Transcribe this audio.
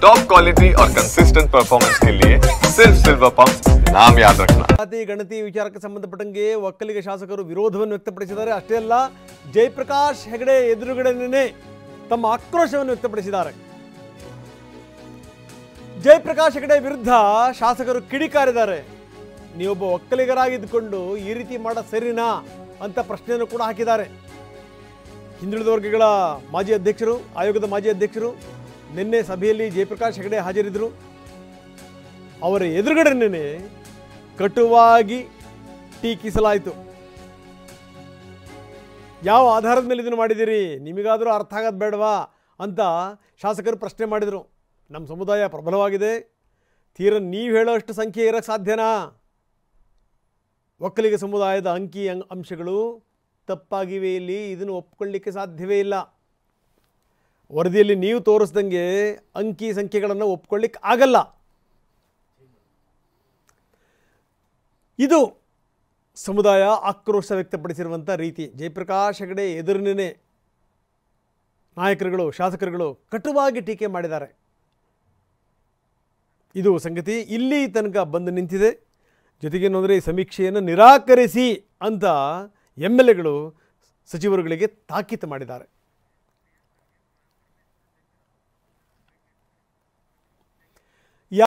Top quality और consistent performance के लिए सिर्फ सिल्वर पंप नाम याद रखना। ಜಾತಿ ಗಣತಿ ವಿಚಾರಕ್ಕೆ ಸಂಬಂಧಪಟ್ಟಂಗೆ ಒಕ್ಕಲಿಗ ಶಾಸಕರು ವಿರೋಧವನ್ನು ವ್ಯಕ್ತಪಡಿಸಿದ್ದಾರೆ. ಅಷ್ಟೇ ಅಲ್ಲ, ಜಯಪ್ರಕಾಶ್ ಹೆಗಡೆ ಎದುರುಗಡೆನೇ ತಮ್ಮ ಆಕ್ರೋಶವನ್ನು ವ್ಯಕ್ತಪಡಿಸಿದ್ದಾರೆ. ಜಯಪ್ರಕಾಶ್ ಹೆಗಡೆ ವಿರುದ್ಧ ಶಾಸಕರು ಕಿಡಿಕಾರಿದ್ದಾರೆ. ನೀವೊಬ್ಬ ಒಕ್ಕಲಿಗರಾಗಿದ್ದುಕೊಂಡು ಈ ರೀತಿ ಮಾಡ ಸರಿನಾ ಅಂತ ಪ್ರಶ್ನೆಯನ್ನು ಕೂಡ ಹಾಕಿದ್ದಾರೆ. ಹಿಂದುಳಿದ ವರ್ಗಗಳ ಮಾಜಿ ಅಧ್ಯಕ್ಷರು, ಆಯೋಗದ ಮಾಜಿ ಅಧ್ಯಕ್ಷರು ನಿನ್ನೆ ಸಭೆಯಲ್ಲಿ ಜಯಪ್ರಕಾಶ್ ಹೆಗಡೆ ಹಾಜರಿದ್ದರು. ಅವರ ಎದುರುಗಡೆನೇ ಕಟುವಾಗಿ ಟೀಕಿಸಲಾಯಿತು. ಯಾವ ಆಧಾರದ ಮೇಲೆ ಇದನ್ನು ಮಾಡಿದ್ದೀರಿ, ನಿಮಗಾದರೂ ಅರ್ಥ ಆಗೋದು ಬೇಡವಾ ಅಂತ ಶಾಸಕರು ಪ್ರಶ್ನೆ ಮಾಡಿದರು. ನಮ್ಮ ಸಮುದಾಯ ಪ್ರಬಲವಾಗಿದೆ, ತೀರ ನೀವು ಹೇಳೋಷ್ಟು ಸಂಖ್ಯೆ ಇರೋಕ್ಕೆ ಸಾಧ್ಯನಾ? ಒಕ್ಕಲಿಗ ಸಮುದಾಯದ ಅಂಶಗಳು ತಪ್ಪಾಗಿವೆ. ಇಲ್ಲಿ ಇದನ್ನು ಒಪ್ಕೊಳ್ಳಿಕ್ಕೆ ಸಾಧ್ಯವೇ ಇಲ್ಲ. ವರದಿಯಲ್ಲಿ ನೀವು ತೋರಿಸ್ದಂಗೆ ಅಂಕಿ ಸಂಖ್ಯೆಗಳನ್ನು ಒಪ್ಕೊಳ್ಳಿಕ್ಕೆ ಆಗಲ್ಲ. ಇದು ಸಮುದಾಯ ಆಕ್ರೋಶ ವ್ಯಕ್ತಪಡಿಸಿರುವಂಥ ರೀತಿ. ಜಯಪ್ರಕಾಶ್ ಹೆಗಡೆ ಎದುರಿನೇ ನಾಯಕರುಗಳು, ಶಾಸಕರುಗಳು ಕಟುವಾಗಿ ಟೀಕೆ ಮಾಡಿದ್ದಾರೆ. ಇದು ಸಂಗತಿ ಇಲ್ಲಿ ತನಕ ಬಂದು ನಿಂತಿದೆ. ಜೊತೆಗೇನೆಂದರೆ ಈ ಸಮೀಕ್ಷೆಯನ್ನು ನಿರಾಕರಿಸಿ ಅಂತ MLAಗಳು ಸಚಿವರುಗಳಿಗೆ ತಾಕೀತು ಮಾಡಿದ್ದಾರೆ.